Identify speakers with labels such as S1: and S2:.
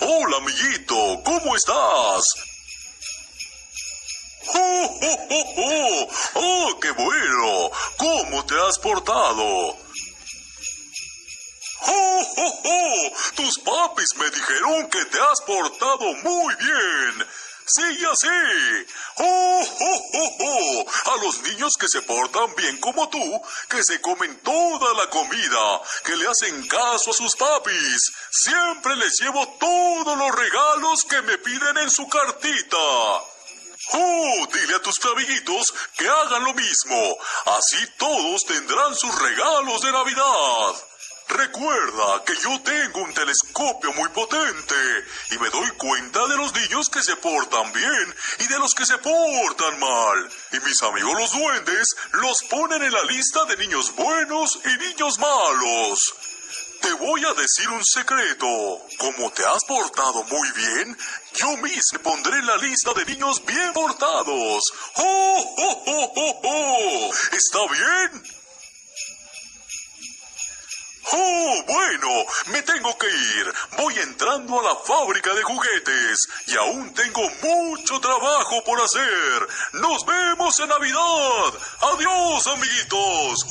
S1: Hola, amiguito, ¿cómo estás? ¡Oh, qué bueno! ¿Cómo te has portado? Tus papis me dijeron que te has portado muy bien. Sigue así. A los niños que se portan bien como tú, que se comen toda la comida, que le hacen caso a sus papis, siempre les llevo todos los regalos que me piden en su cartita. Dile a tus amiguitos que hagan lo mismo. Así todos tendrán sus regalos de Navidad. Recuerda que yo tengo un telescopio muy potente y me doy cuenta de los niños que se portan bien y de los que se portan mal. Y mis amigos los duendes los ponen en la lista de niños buenos y niños malos. Te voy a decir un secreto. Como te has portado muy bien, yo mismo pondré en la lista de niños bien portados. ¿Está bien? Bueno, me tengo que ir. Voy entrando a la fábrica de juguetes y aún tengo mucho trabajo por hacer. ¡Nos vemos en Navidad! ¡Adiós, amiguitos!